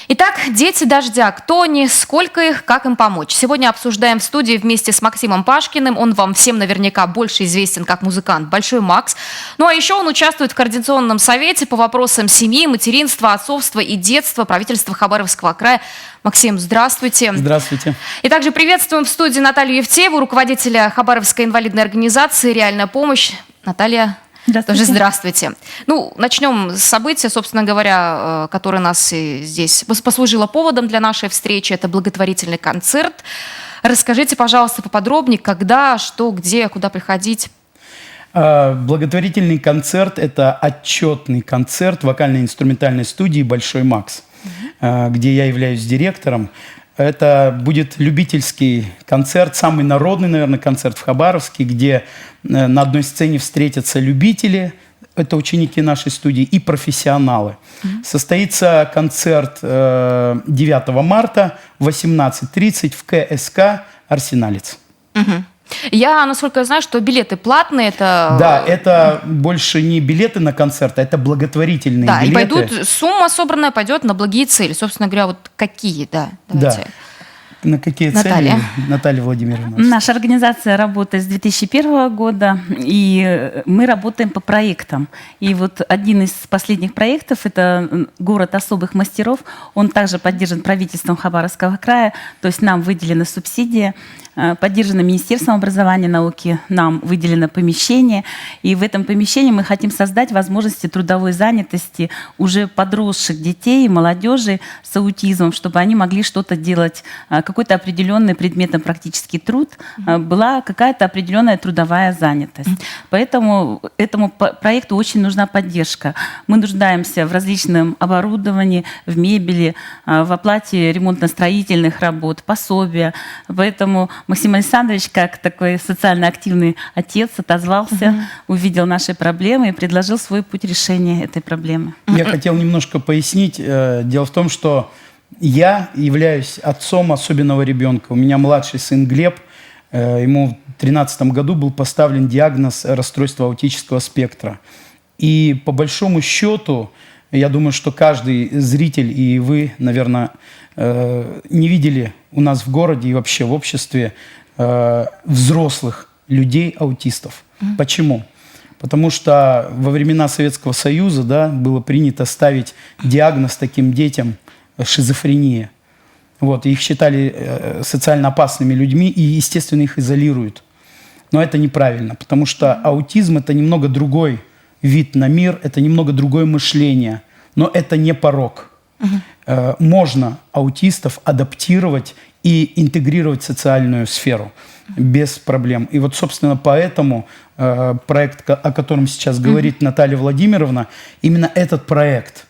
Итак, дети дождя. Кто они, сколько их, как им помочь? Сегодня обсуждаем в студии вместе с Максимом Пашкиным. Он вам всем наверняка больше известен как музыкант «Большой Макс». Ну а еще он участвует в Координационном совете по вопросам семьи, материнства, отцовства и детства правительства Хабаровского края. Максим, здравствуйте. Здравствуйте. И также приветствуем в студии Наталью Евтееву, руководителя Хабаровской инвалидной организации «Реальная помощь». Наталья, тоже здравствуйте. Ну, начнем с события, собственно говоря, которое нас здесь послужило поводом для нашей встречи. Это благотворительный концерт. Расскажите, пожалуйста, поподробнее, когда, что, где, куда приходить. Благотворительный концерт – это отчетный концерт вокально-инструментальной студии «Большой Макс», где я являюсь директором. Это будет любительский концерт, самый народный, наверное, концерт в Хабаровске, где на одной сцене встретятся любители, это ученики нашей студии, и профессионалы. Состоится концерт 9 марта в 18:30 в КСК «Арсеналец». Я, насколько я знаю, что билеты платные. Да, это больше не билеты на концерт, а это благотворительные билеты. Да, и пойдут, сумма собранная пойдет на благие цели. Собственно говоря, вот какие, да, давайте. Да. На какие Наталья. цели, Наталья Владимировна? Наша организация работает с 2001 года, и мы работаем по проектам. И вот один из последних проектов – это город особых мастеров. Он также поддержан правительством Хабаровского края, то есть нам выделена субсидия, поддержано Министерством образования и науки, нам выделено помещение. И в этом помещении мы хотим создать возможности трудовой занятости уже подросших детей и молодежи с аутизмом, чтобы они могли что-то делать, какой-то определенный предметно-практический труд, была какая-то определенная трудовая занятость. Поэтому этому проекту очень нужна поддержка. Мы нуждаемся в различном оборудовании, в мебели, в оплате ремонтно-строительных работ, пособия. Поэтому Максим Александрович, как такой социально активный отец, отозвался, увидел наши проблемы и предложил свой путь решения этой проблемы. Я хотел немножко пояснить. Дело в том, что я являюсь отцом особенного ребенка. У меня младший сын Глеб. Ему в 2013 году был поставлен диагноз расстройства аутического спектра. И по большому счету, я думаю, что каждый зритель, и вы, наверное, не видели у нас в городе и вообще в обществе взрослых людей-аутистов. Почему? Потому что во времена Советского Союза, да, было принято ставить диагноз таким детям шизофрения. Вот, их считали социально опасными людьми и, естественно, их изолируют. Но это неправильно, потому что аутизм – это немного другой вид на мир, это немного другое мышление, но это не порок. Можно аутистов адаптировать и интегрировать в социальную сферу без проблем. И вот, собственно, поэтому проект, о котором сейчас говорит Наталья Владимировна, именно этот проект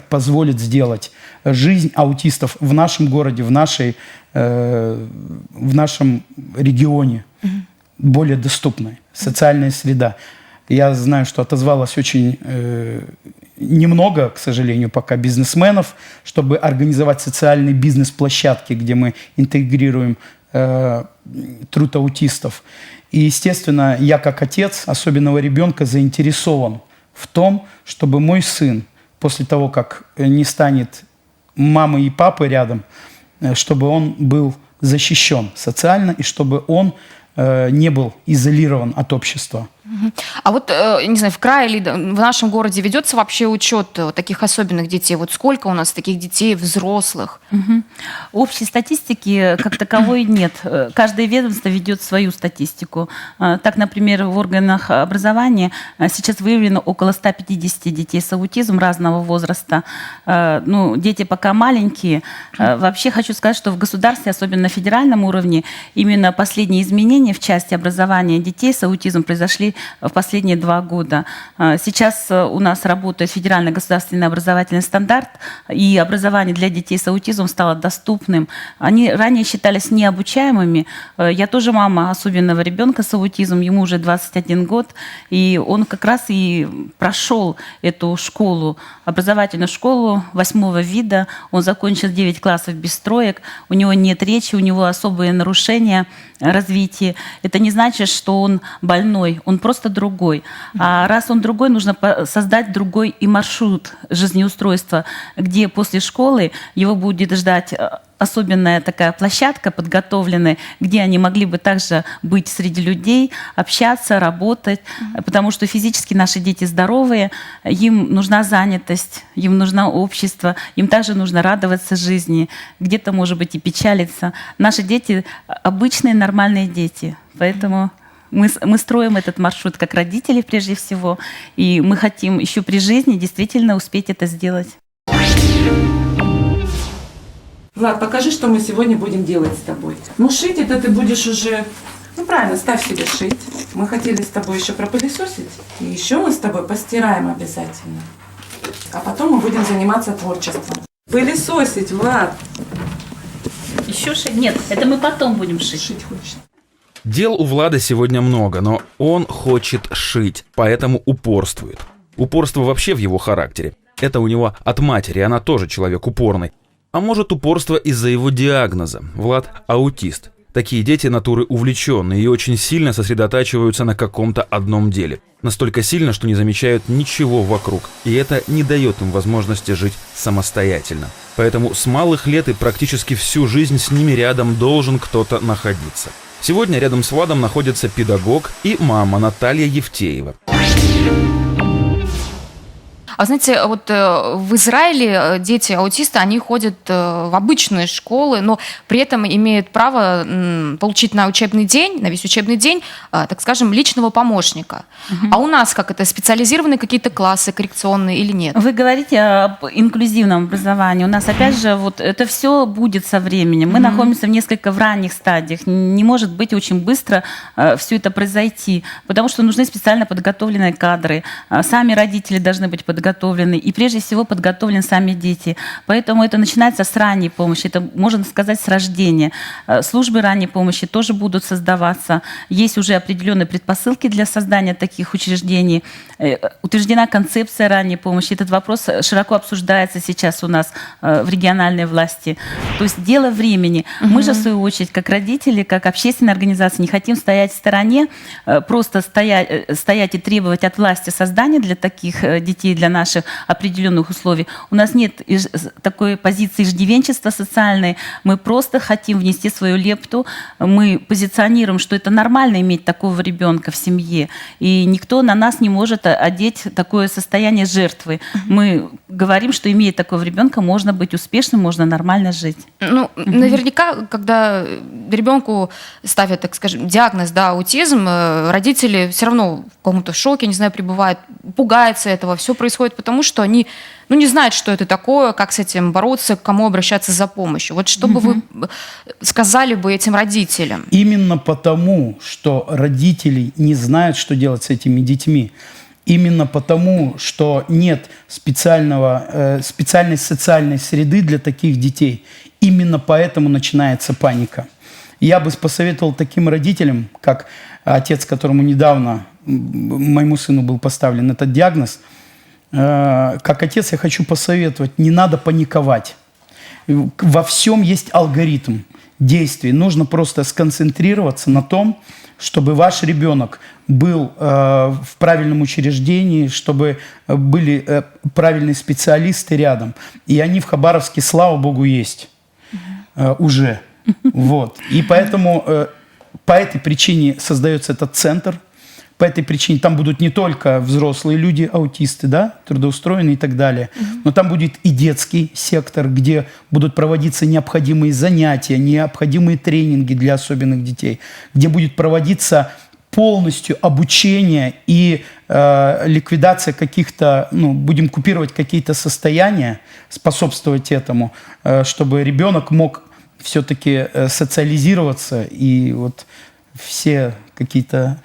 позволит сделать жизнь аутистов в нашем городе, в нашем регионе более доступной. Социальная среда. Я знаю, что отозвалось очень немного, к сожалению, пока бизнесменов, чтобы организовать социальные бизнес-площадки, где мы интегрируем труд аутистов. И, естественно, я как отец особенного ребенка заинтересован в том, чтобы мой сын после того, как не станет мамы и папы рядом, чтобы он был защищен социально и чтобы он не был изолирован от общества. А вот, не знаю, в крае или в нашем городе ведется вообще учет таких особенных детей? Вот сколько у нас таких детей, взрослых? Общей статистики как таковой нет. Каждое ведомство ведет свою статистику. Так, например, в органах образования сейчас выявлено около 150 детей с аутизмом разного возраста. Ну, дети пока маленькие. Вообще хочу сказать, что в государстве, особенно на федеральном уровне, именно последние изменения в части образования детей с аутизмом произошли в последние 2 года. Сейчас у нас работает федеральный государственный образовательный стандарт, и образование для детей с аутизмом стало доступным. Они ранее считались необучаемыми. Я тоже мама особенного ребенка с аутизмом, ему уже 21 год, и он как раз и прошел эту школу, образовательную школу 8-го вида. Он закончил 9 классов без троек, у него нет речи, у него особые нарушения развития. Это не значит, что он больной, он просто другой. А раз он другой, нужно создать другой и маршрут жизнеустройства, где после школы его будет ждать особенная такая площадка подготовленная, где они могли бы также быть среди людей, общаться, работать, потому что физически наши дети здоровые, им нужна занятость, им нужно общество, им также нужно радоваться жизни, где-то, может быть, и печалиться. Наши дети обычные, нормальные дети, поэтому мы строим этот маршрут как родители прежде всего, и мы хотим еще при жизни действительно успеть это сделать. Влад, покажи, что мы сегодня будем делать с тобой. Ну, шить это ты будешь уже... Ну, правильно, ставь себе шить. Мы хотели с тобой еще пропылесосить. И еще мы с тобой постираем обязательно. А потом мы будем заниматься творчеством. Пылесосить, Влад. Еще шить? Нет, это мы потом будем шить. Шить хочешь. Дел у Влада сегодня много, но он хочет шить, поэтому упорствует. Упорство вообще в его характере. Это у него от матери, она тоже человек упорный. А может, упорство из-за его диагноза. Влад – аутист. Такие дети натуры увлеченные и очень сильно сосредотачиваются на каком-то одном деле. Настолько сильно, что не замечают ничего вокруг. И это не дает им возможности жить самостоятельно. Поэтому с малых лет и практически всю жизнь с ними рядом должен кто-то находиться. Сегодня рядом с Владом находится педагог и мама Наталья Евтеева. А знаете, вот в Израиле дети аутисты, они ходят в обычные школы, но при этом имеют право получить на учебный день, на весь учебный день, так скажем, личного помощника. А у нас как это, специализированные какие-то классы коррекционные или нет? Вы говорите об инклюзивном образовании. У нас, опять же, вот это все будет со временем. Мы находимся в ранних стадиях. Не может быть очень быстро все это произойти, потому что нужны специально подготовленные кадры. Сами родители должны быть подготовлены, и прежде всего подготовлены сами дети. Поэтому это начинается с ранней помощи, это можно сказать с рождения. Службы ранней помощи тоже будут создаваться. Есть уже определенные предпосылки для создания таких учреждений. Утверждена концепция ранней помощи. Этот вопрос широко обсуждается сейчас у нас в региональной власти. То есть дело времени. Мы же, в свою очередь, как родители, как общественная организация, не хотим стоять в стороне, просто стоять и требовать от власти создания для таких детей, для наших определенных условий. У нас нет такой позиции иждивенчества социальной. Мы просто хотим внести свою лепту. Мы позиционируем, что это нормально иметь такого ребенка в семье. И никто на нас не может одеть такое состояние жертвы. Мы говорим, что имея такого ребенка, можно быть успешным, можно нормально жить. Ну, наверняка, когда ребенку ставят, так скажем, диагноз, да, аутизм, родители все равно в каком-то шоке, не знаю, пребывают, пугаются этого. Все происходит потому, что они не знают, что это такое, как с этим бороться, к кому обращаться за помощью. Вот что бы вы сказали бы этим родителям? Именно потому, что родители не знают, что делать с этими детьми. Именно потому, что нет специальной социальной среды для таких детей. Именно поэтому начинается паника. Я бы посоветовал таким родителям, как отец, которому недавно, моему сыну был поставлен этот диагноз, как отец я хочу посоветовать, не надо паниковать. Во всем есть алгоритм действий. Нужно просто сконцентрироваться на том, чтобы ваш ребенок был в правильном учреждении, чтобы были правильные специалисты рядом. И они в Хабаровске, слава богу, есть уже. Вот. И поэтому по этой причине создается этот центр. По этой причине там будут не только взрослые люди, аутисты, да, трудоустроенные и так далее, но там будет и детский сектор, где будут проводиться необходимые занятия, необходимые тренинги для особенных детей, где будет проводиться полностью обучение и ликвидация каких-то, будем купировать какие-то состояния, способствовать этому, чтобы ребенок мог все-таки социализироваться и вот все какие-то...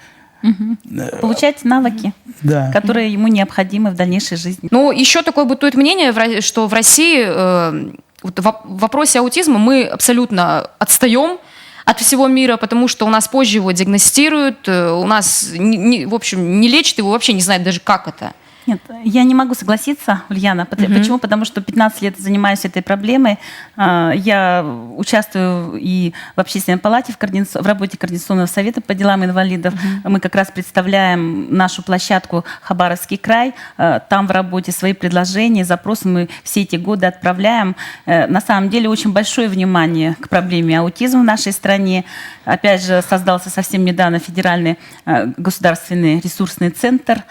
Получать навыки, да, которые ему необходимы в дальнейшей жизни. Ну, еще такое бытует мнение, что в России в вопросе аутизма мы абсолютно отстаем от всего мира, потому что у нас позже его диагностируют, у нас, в общем, не лечат его, вообще не знают даже, как это. Нет, я не могу согласиться, Ульяна. Почему? Потому что 15 лет занимаюсь этой проблемой. Я участвую и в Общественной палате, в работе Координационного совета по делам инвалидов. Мы как раз представляем нашу площадку «Хабаровский край». Там в работе свои предложения, запросы мы все эти годы отправляем. На самом деле очень большое внимание к проблеме аутизма в нашей стране. Опять же, создался совсем недавно федеральный государственный ресурсный центр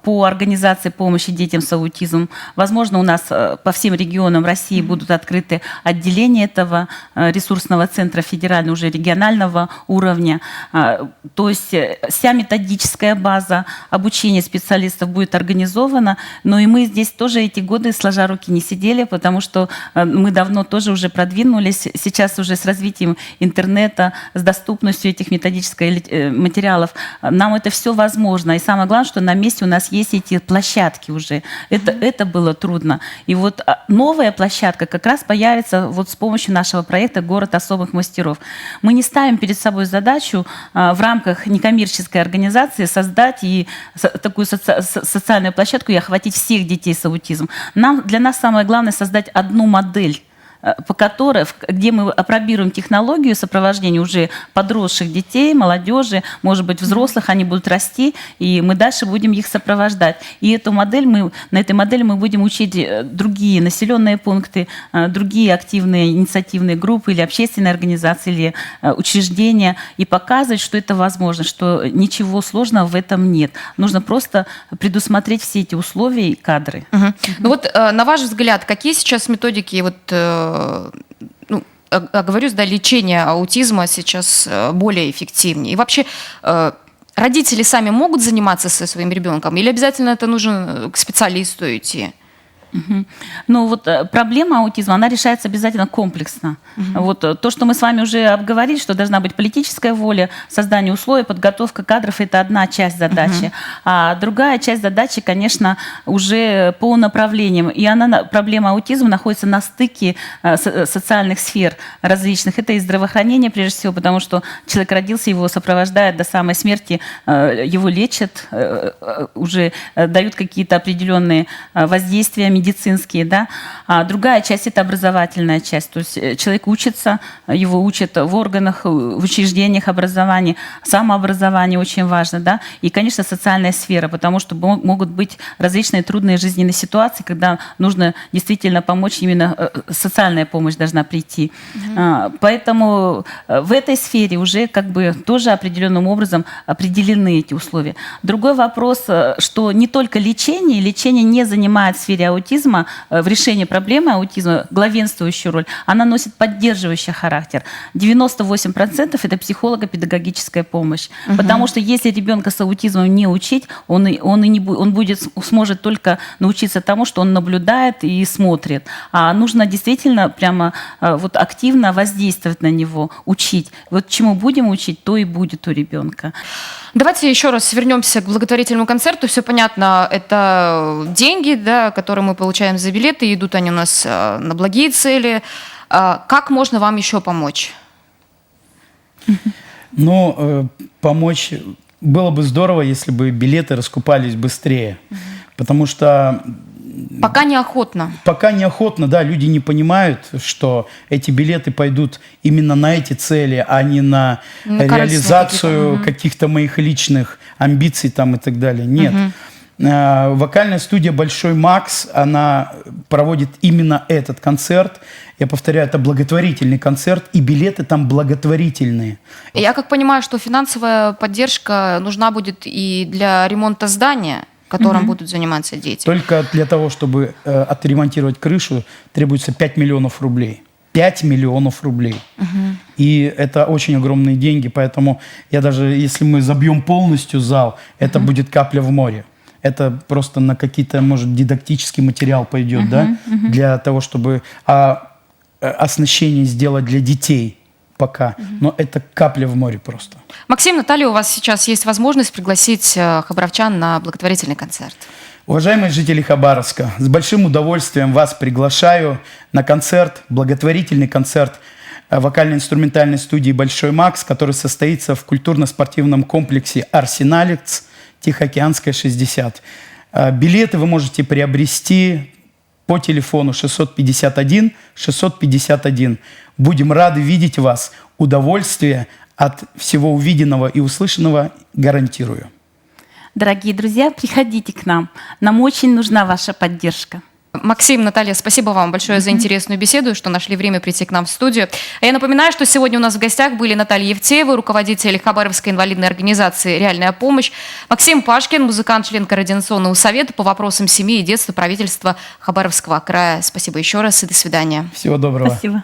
по организации помощи детям с аутизмом. Возможно, у нас по всем регионам России будут открыты отделения этого ресурсного центра федерального, уже регионального уровня. То есть вся методическая база обучения специалистов будет организована, но и мы здесь тоже эти годы сложа руки не сидели, потому что мы давно тоже уже продвинулись. Сейчас уже с развитием интернета, с доступностью этих методических материалов нам это все возможно. И самое главное, что на месте у нас есть эти площадки уже. Это было трудно. И вот новая площадка как раз появится вот с помощью нашего проекта «Город особых мастеров». Мы не ставим перед собой задачу в рамках некоммерческой организации создать и такую социальную площадку и охватить всех детей с аутизмом. Для нас самое главное создать одну модель, по которой, где мы опробируем технологию сопровождения уже подросших детей, молодежи, может быть, взрослых, они будут расти, и мы дальше будем их сопровождать. И на этой модели мы будем учить другие населенные пункты, другие активные инициативные группы или общественные организации, или учреждения, и показывать, что это возможно, что ничего сложного в этом нет. Нужно просто предусмотреть все эти условия и кадры. Ну вот, на ваш взгляд, какие сейчас методики оговорюсь, лечения аутизма сейчас более эффективнее? И вообще, родители сами могут заниматься со своим ребенком или обязательно это нужно к специалисту идти? Ну вот проблема аутизма, она решается обязательно комплексно. Вот то, что мы с вами уже обговорили, что должна быть политическая воля, создание условий, подготовка кадров – это одна часть задачи. А другая часть задачи, конечно, уже по направлениям. И проблема аутизма находится на стыке социальных сфер различных. Это и здравоохранение, прежде всего, потому что человек родился, его сопровождают до самой смерти, его лечат, уже дают какие-то определенные воздействия медицинские, да. А другая часть – это образовательная часть. То есть человек учится, его учат в органах, в учреждениях образования. Самообразование очень важно, да. И, конечно, социальная сфера, потому что могут быть различные трудные жизненные ситуации, когда нужно действительно помочь, именно социальная помощь должна прийти. Поэтому в этой сфере уже как бы тоже определенным образом определены эти условия. Другой вопрос, что не только лечение не занимает в сфере аутизма, в решении проблемы аутизма главенствующую роль, она носит поддерживающий характер. 98% это психолого-педагогическая помощь. Потому что если ребенка с аутизмом не учить, он сможет только научиться тому, что он наблюдает и смотрит. А нужно действительно прямо вот активно воздействовать на него, учить. Вот чему будем учить, то и будет у ребенка. Давайте еще раз вернемся к благотворительному концерту. Все понятно, это деньги, да, которые мы получаем за билеты, идут они у нас на благие цели. Как можно вам еще помочь? Ну, помочь было бы здорово, если бы билеты раскупались быстрее, потому что... Пока неохотно. Пока неохотно, да, люди не понимают, что эти билеты пойдут именно на эти цели, а не на реализацию каких-то моих личных амбиций там и так далее. Нет. Вокальная студия «Большой Макс», она проводит именно этот концерт. Я повторяю, это благотворительный концерт, и билеты там благотворительные. Я как понимаю, что финансовая поддержка нужна будет и для ремонта здания, которым будут заниматься дети. Только для того, чтобы отремонтировать крышу, требуется 5 миллионов рублей. 5 миллионов рублей. И это очень огромные деньги, поэтому если мы забьем полностью зал, это будет капля в море. Это просто на какие-то, может, дидактический материал пойдет, да, для того, чтобы оснащение сделать для детей. Пока. Но это капля в море просто. Максим, Наталья, у вас сейчас есть возможность пригласить хабаровчан на благотворительный концерт. Уважаемые жители Хабаровска, с большим удовольствием вас приглашаю на концерт, благотворительный концерт вокально-инструментальной студии «Большой Макс», который состоится в культурно-спортивном комплексе «Арсеналец», Тихоокеанская, 60. Билеты вы можете приобрести по телефону 651 651. Будем рады видеть вас. Удовольствие от всего увиденного и услышанного гарантирую. Дорогие друзья, приходите к нам. Нам очень нужна ваша поддержка. Максим, Наталья, спасибо вам большое за интересную беседу, что нашли время прийти к нам в студию. А я напоминаю, что сегодня у нас в гостях были Наталья Евтеева, руководитель Хабаровской инвалидной организации «Реальная помощь», Максим Пашкин, музыкант, член Координационного совета по вопросам семьи и детства правительства Хабаровского края. Спасибо еще раз и до свидания. Всего доброго. Спасибо.